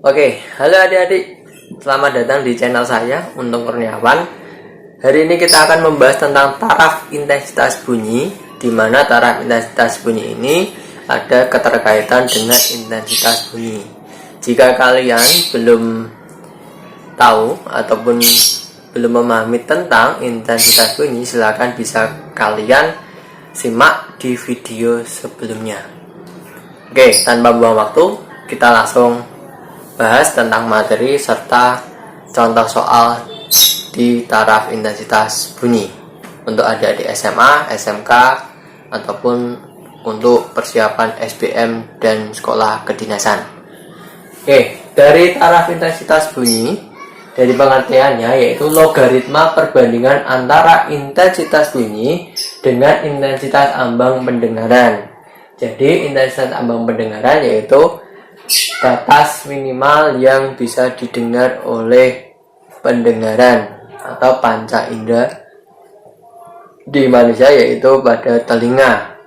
Oke, halo adik-adik, selamat datang di channel saya, Untung Kurniawan. Hari ini kita akan membahas tentang taraf intensitas bunyi, di mana taraf intensitas bunyi ini ada keterkaitan dengan intensitas bunyi. Jika kalian belum tahu ataupun belum memahami tentang intensitas bunyi, silakan bisa kalian simak di video sebelumnya. Oke, tanpa buang waktu, kita langsung bahas tentang materi serta contoh soal di taraf intensitas bunyi untuk adik-adik SMA, SMK, ataupun untuk persiapan SBM dan sekolah kedinasan. Oke, dari taraf intensitas bunyi, dari pengertiannya yaitu logaritma perbandingan antara intensitas bunyi dengan intensitas ambang pendengaran. Jadi intensitas ambang pendengaran yaitu batas minimal yang bisa didengar oleh pendengaran atau panca indera di manusia, yaitu pada telinga.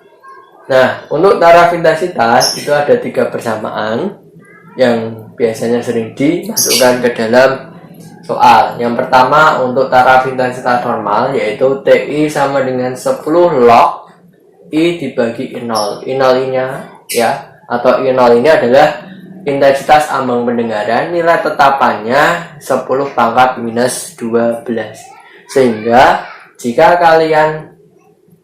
Nah, untuk taraf intensitas itu ada 3 persamaan yang biasanya sering dimasukkan ke dalam soal. Yang pertama untuk taraf intensitas normal yaitu TI sama dengan 10 log I dibagi I0. I0-nya ya, atau I0 ini adalah intensitas ambang pendengaran, nilai tetapannya 10 pangkat minus 12. Sehingga jika kalian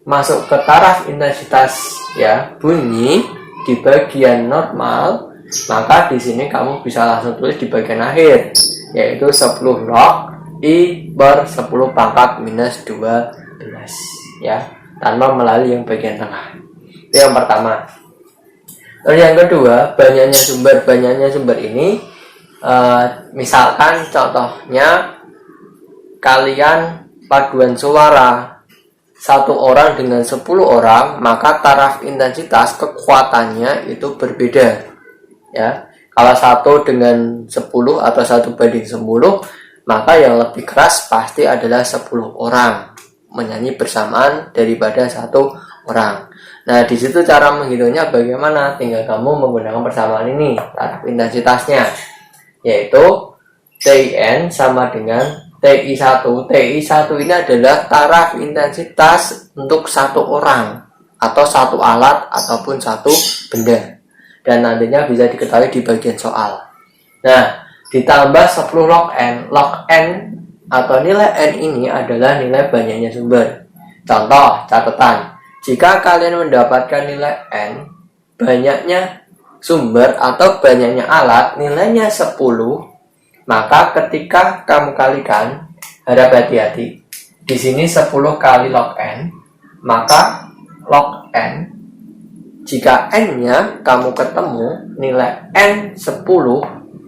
masuk ke taraf intensitas ya bunyi di bagian normal, maka di sini kamu bisa langsung tulis di bagian akhir yaitu 10 log I per 10 pangkat minus 12 ya, tanpa melalui yang bagian tengah. Itu yang pertama. Terus yang kedua, banyaknya sumber ini misalkan contohnya kalian paduan suara 1 orang dengan 10 orang, maka taraf intensitas kekuatannya itu berbeda ya. Kalau 1 dengan 10 atau 1 banding 10, maka yang lebih keras pasti adalah 10 orang menyanyi bersamaan daripada 1 orang. Nah, di situ cara menghitungnya bagaimana? Tinggal kamu menggunakan persamaan ini, taraf intensitasnya, yaitu TIN sama dengan TI1. TI1 ini adalah taraf intensitas untuk 1 orang, atau 1 alat, ataupun 1 benda. Dan nantinya bisa diketahui di bagian soal. Nah, ditambah 10 log N. Log N atau nilai N ini adalah nilai banyaknya sumber. Contoh, catatan. Jika kalian mendapatkan nilai N, banyaknya sumber atau banyaknya alat, nilainya 10, maka ketika kamu kalikan, harap hati-hati. Di sini 10 kali log N, maka log N, jika N-nya kamu ketemu nilai N 10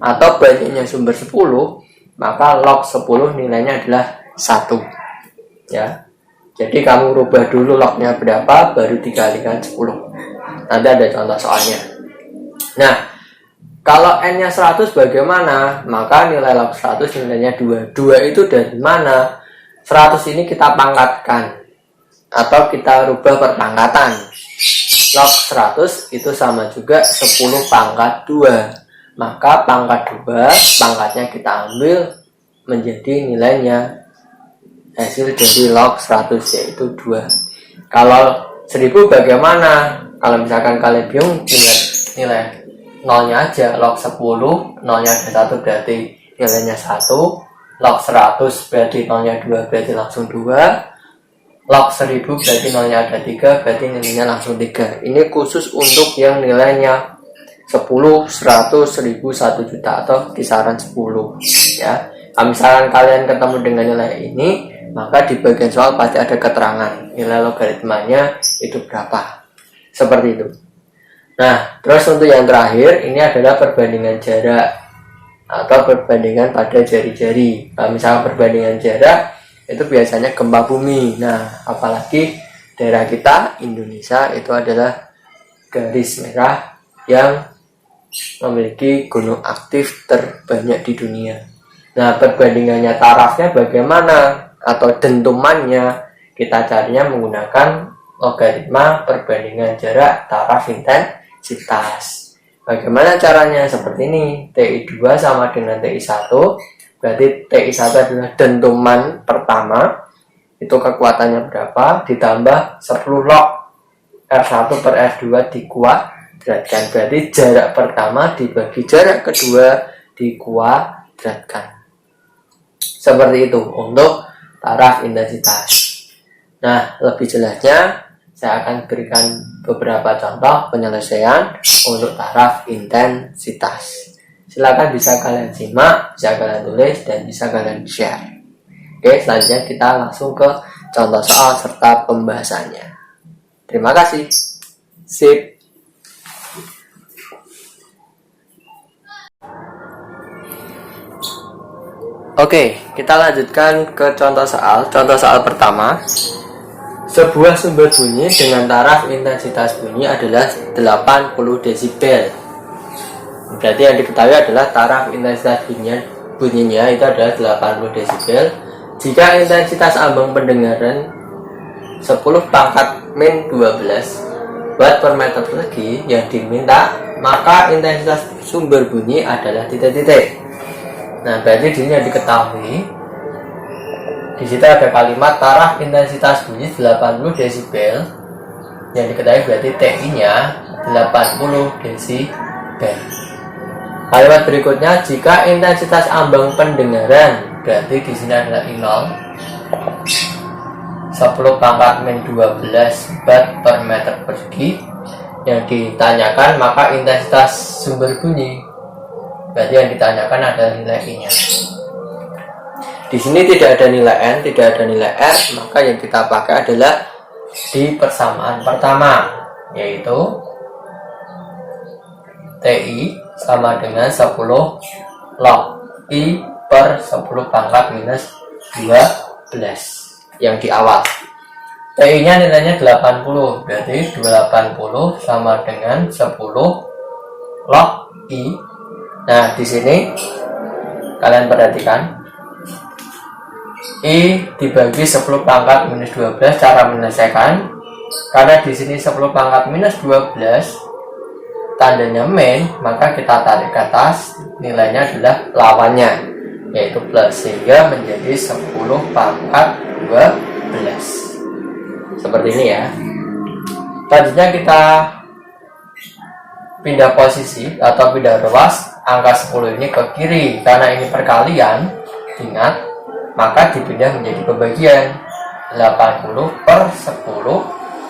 atau banyaknya sumber 10, maka log 10 nilainya adalah 1. Ya. Jadi kamu rubah dulu lognya berapa, baru dikalikan 10. Nanti ada contoh soalnya. Nah, kalau N-nya 100 bagaimana? Maka nilai log 100 nilainya 2. 2 itu dari mana? 100 ini kita pangkatkan, atau kita rubah perpangkatan. Log 100 itu sama juga 10 pangkat 2. maka pangkat 2 pangkatnya kita ambil menjadi nilainya hasil dari log 100 yaitu 2. Kalau 1000 bagaimana? Kalau misalkan kalian bingung, nilai nolnya aja. Log 10 nolnya ada 1 berarti nilainya 1. Log 100 berarti nolnya 2 berarti langsung 2. Log 1000 berarti nolnya ada 3 berarti nilainya langsung 3. Ini khusus untuk yang nilainya 10, 100, 1000, 1 juta atau kisaran 10 ya. Kalau misalkan kalian ketemu dengan nilai ini, maka di bagian soal pasti ada keterangan nilai logaritmanya itu berapa. Seperti itu. Nah, terus untuk yang terakhir ini adalah perbandingan jarak atau perbandingan pada jari-jari. Kalau misalkan perbandingan jarak itu biasanya gempa bumi. Nah, apalagi daerah kita Indonesia itu adalah garis merah yang memiliki gunung aktif terbanyak di dunia. Nah, perbandingannya tarafnya bagaimana atau dentumannya kita carinya menggunakan logaritma perbandingan jarak taraf intensitas. Bagaimana caranya? Seperti ini. TI2 sama dengan TI1. Berarti TI1 adalah dentuman pertama. Itu kekuatannya berapa? Ditambah 10 log R1 per R2 dikuadratkan. Berarti jarak pertama dibagi jarak kedua dikuadratkan. Seperti itu untuk taraf intensitas. Nah, lebih jelasnya saya akan berikan beberapa contoh penyelesaian untuk taraf intensitas. Silakan bisa kalian simak, bisa kalian tulis, dan bisa kalian share. Oke, selanjutnya kita langsung ke contoh soal serta pembahasannya. Terima kasih. Sip. Oke, kita lanjutkan ke contoh soal. Contoh soal pertama. Sebuah sumber bunyi dengan taraf intensitas bunyi adalah 80 desibel. Berarti yang diketahui adalah taraf intensitas bunyinya itu adalah 80 desibel. Jika intensitas ambang pendengaran 10 pangkat min 12 watt per meter persegi yang diminta, maka intensitas sumber bunyi adalah titik-titik. Nah, berarti di sini yang diketahui, di situ ada kalimat taraf intensitas bunyi 80 desibel. Yang diketahui berarti TI-nya 80 desibel. Kalimat berikutnya, jika intensitas ambang pendengaran, berarti di sini adalah I0, 10 pangkat min 12 watt per meter persegi. Yang ditanyakan maka intensitas sumber bunyi. Berarti yang ditanyakan adalah nilai I-nya. Di sini tidak ada nilai N, tidak ada nilai R, maka yang kita pakai adalah di persamaan pertama, yaitu TI sama dengan 10 log I per 10 pangkat minus 12 yang di awal. TI-nya nilainya 80, berarti 280 sama dengan 10 log I. Nah, di sini kalian perhatikan I dibagi 10 pangkat minus 12. Cara menyelesaikan, karena di sini 10 pangkat minus 12 tandanya min, maka kita tarik ke atas, nilainya adalah lawannya, yaitu plus, sehingga menjadi 10 pangkat 12. Seperti ini ya. Selanjutnya kita pindah posisi atau pindah ruas angka 10 ini ke kiri. Karena ini perkalian, ingat, maka dipindah menjadi pembagian. 80 per 10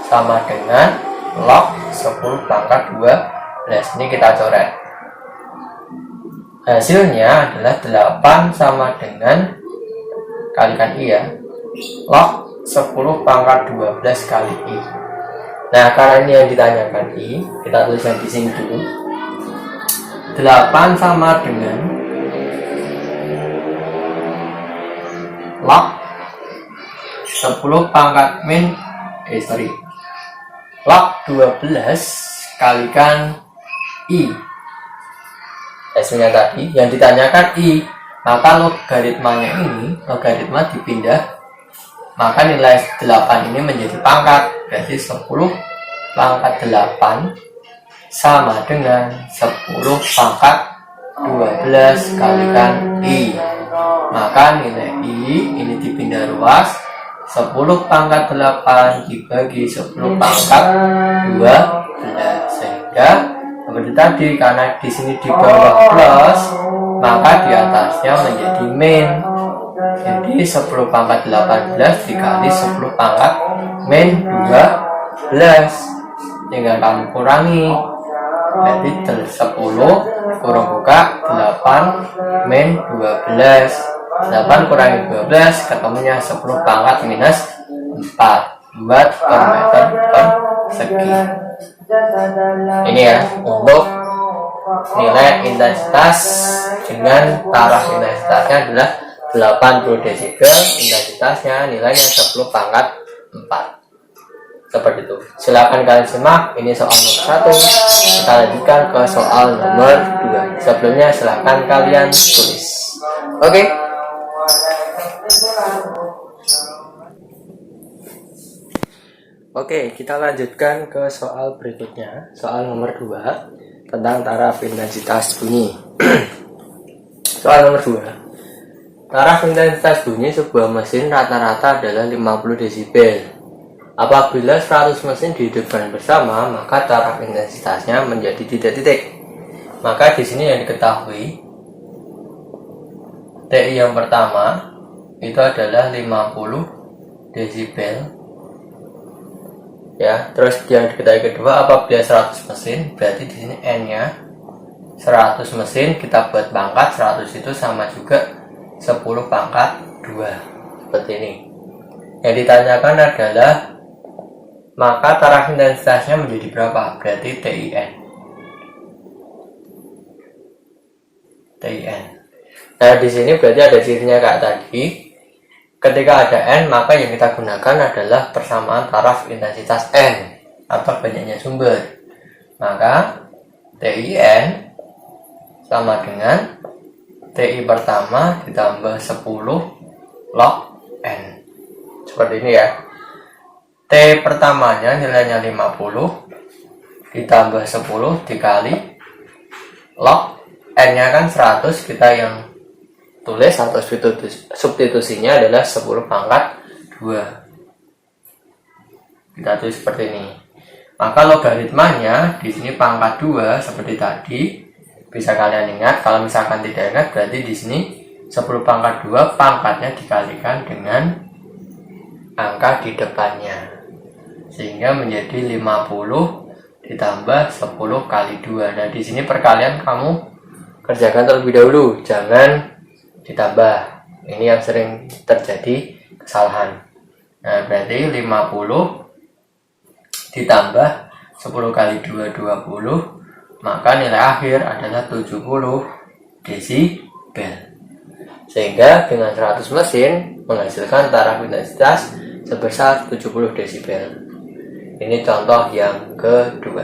sama dengan log 10 pangkat 12. Ini kita coret. Hasilnya adalah 8 sama dengan, kalikan I ya, log 10 pangkat 12 kali I. Nah, karena ini yang ditanyakan I, kita tuliskan di sini dulu. 8 sama dengan log 10 pangkat min log 12 kalikan I. Hasilnya tadi yang ditanyakan I, maka logaritmanya ini, logaritma dipindah, maka nilai 8 ini menjadi pangkat, berarti 10 pangkat 8 sama dengan 10 pangkat 12 kalikan I. Maka nilai I ini dipindah ruas, 10 pangkat 8 dibagi 10 pangkat 12, sehingga seperti tadi, karena di sini di bawah plus, maka di atasnya menjadi min. Jadi 10 pangkat 18 dikali 10 pangkat min 12, tinggal kamu kurangi. Jadi 10 kurang buka 8 min 12, 8 kurangi 12 ketemunya 10 pangkat minus 4 buat per meter persegi. Ini ya untuk nilai intensitas dengan taraf intensitasnya adalah 80 desibel, intensitasnya nilainya 10 pangkat 4. Seperti itu. Silakan kalian simak. Ini soal nomor 1. Kita lanjutkan ke soal nomor 2. Sebelumnya silakan kalian tulis. Oke. Oke, kita lanjutkan ke soal berikutnya. Soal nomor 2 tentang taraf intensitas bunyi. Soal nomor 2. Taraf intensitas bunyi sebuah mesin rata-rata adalah 50 desibel. Apabila 100 mesin dihidupkan bersama, maka taraf intensitasnya menjadi titik-titik. Maka di sini yang diketahui, TI yang pertama itu adalah 50 desibel. Ya, terus yang diketahui kedua, apabila 100 mesin, berarti di sini N-nya 100 mesin kita buat pangkat 100 itu sama juga 10 pangkat 2. Seperti ini. Yang ditanyakan adalah maka taraf intensitasnya menjadi berapa? Berarti TIN. Nah, di sini berarti ada cirinya kayak tadi. Ketika ada N, maka yang kita gunakan adalah persamaan taraf intensitas N atau banyaknya sumber. Maka TIN sama dengan TI pertama ditambah 10 log N. Seperti ini ya. T pertamanya nilainya 50 ditambah 10 dikali log N-nya kan 100, kita yang tulis atau substitusinya adalah 10 pangkat 2. Kita tulis seperti ini. Maka logaritmanya di sini pangkat 2 seperti tadi. Bisa kalian ingat, kalau misalkan tidak ingat berarti di sini 10 pangkat 2 pangkatnya dikalikan dengan angka di depannya. Sehingga menjadi 50 ditambah 10 kali 2. Nah, di sini perkalian kamu kerjakan terlebih dahulu, jangan ditambah. Ini yang sering terjadi kesalahan. Nah, berarti 50 ditambah 10 kali 2 20, maka nilai akhir adalah 70 desibel. Sehingga dengan 100 mesin menghasilkan taraf intensitas sebesar 70 desibel. Ini contoh yang kedua.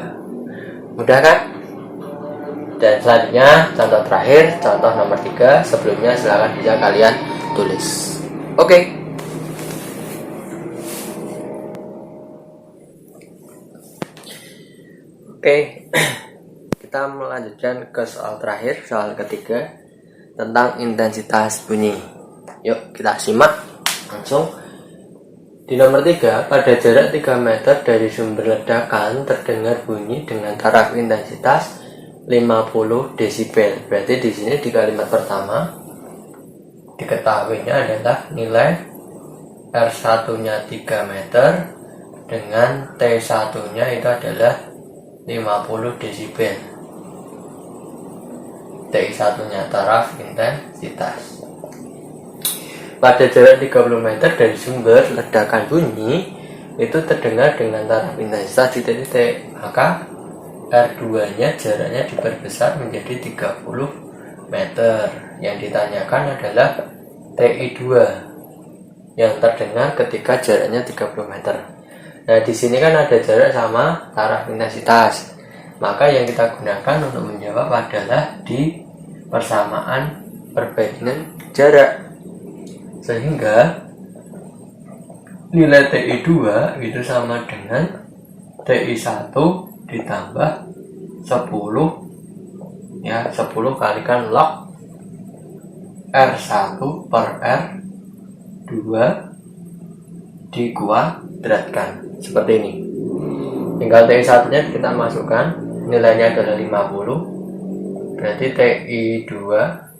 Mudah kan? Dan selanjutnya contoh terakhir, contoh nomor 3. Sebelumnya silahkan bisa kalian tulis. Oke. Kita melanjutkan ke soal terakhir, soal ketiga tentang intensitas bunyi. Yuk kita simak langsung. Di nomor 3, pada jarak 3 meter dari sumber ledakan terdengar bunyi dengan taraf intensitas 50 desibel. Berarti di sini di kalimat pertama diketahuinya adalah nilai R1-nya 3 meter dengan T1-nya itu adalah 50 desibel. T1-nya taraf intensitas. Pada jarak 30 meter dari sumber ledakan bunyi itu terdengar dengan taraf intensitas titik-titik. Maka R2-nya jaraknya diperbesar menjadi 30 meter. Yang ditanyakan adalah TI2 yang terdengar ketika jaraknya 30 meter. Nah, di sini kan ada jarak sama taraf intensitas. Maka yang kita gunakan untuk menjawab adalah di persamaan perbandingan jarak. Sehingga nilai TI2 itu sama dengan TI1 ditambah 10 ya, 10 kalikan log R1 per R2 dikuadratkan seperti ini. Tinggal TI1 nya kita masukkan, nilainya adalah 50, berarti TI2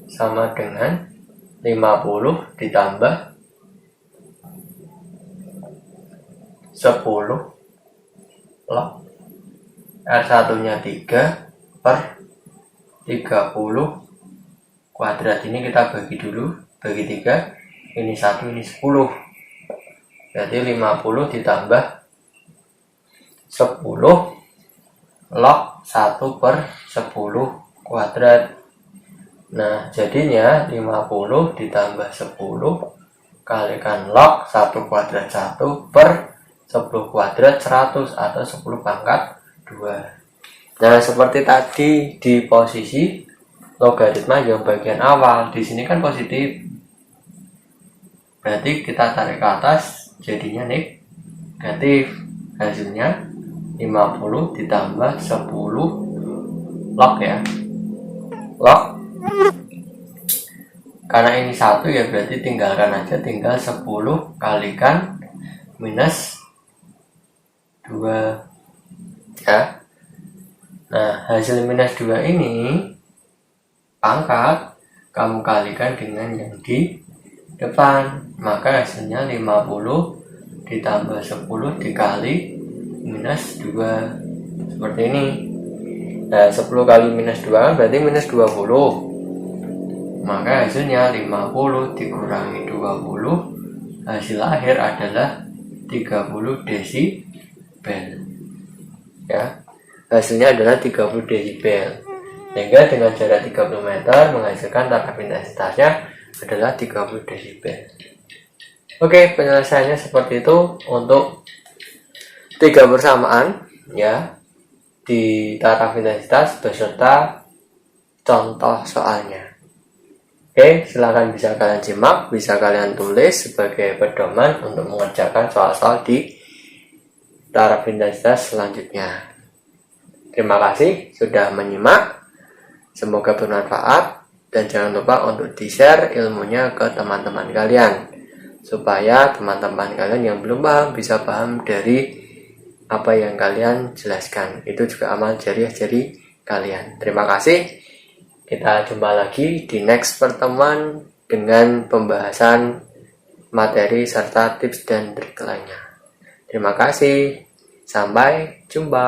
sama dengan 50 ditambah 10 log R1 nya 3 per 30 kuadrat. Ini kita bagi dulu, bagi 3, ini 1, ini 10, berarti 50 ditambah 10 log 1 per 10 kuadrat. Nah, jadinya 50 ditambah 10 kalikan log 1 kuadrat 1 per 10 kuadrat 100 atau 10 pangkat 2. Nah, seperti tadi di posisi logaritma yang bagian awal, di sini kan positif. Berarti kita tarik ke atas, jadinya negatif. Hasilnya 50 ditambah 10 log ya. Log. Karena ini 1 ya, berarti tinggalkan aja, tinggal 10 kalikan minus 2 ya. Nah, hasil minus 2 ini pangkat kamu kalikan dengan yang di depan, maka hasilnya 50 ditambah 10 dikali minus 2 seperti ini. Nah, 10 kali minus 2 kan berarti minus 20, maka hasilnya 50 dikurangi 20, hasil akhir adalah 30 desibel ya. Hasilnya adalah 30 desibel, sehingga dengan jarak 30 meter menghasilkan taraf intensitasnya adalah 30 desibel. Oke, penyelesaiannya seperti itu untuk 3 persamaan ya di taraf intensitas beserta contoh soalnya. Oke, silakan bisa kalian simak, bisa kalian tulis sebagai pedoman untuk mengerjakan soal-soal di taraf intensitas selanjutnya. Terima kasih sudah menyimak, semoga bermanfaat, dan jangan lupa untuk di-share ilmunya ke teman-teman kalian, supaya teman-teman kalian yang belum paham bisa paham dari apa yang kalian jelaskan. Itu juga amal jariah dari kalian. Terima kasih. Kita jumpa lagi di next pertemuan dengan pembahasan materi serta tips dan trik lainnya. Terima kasih. Sampai jumpa.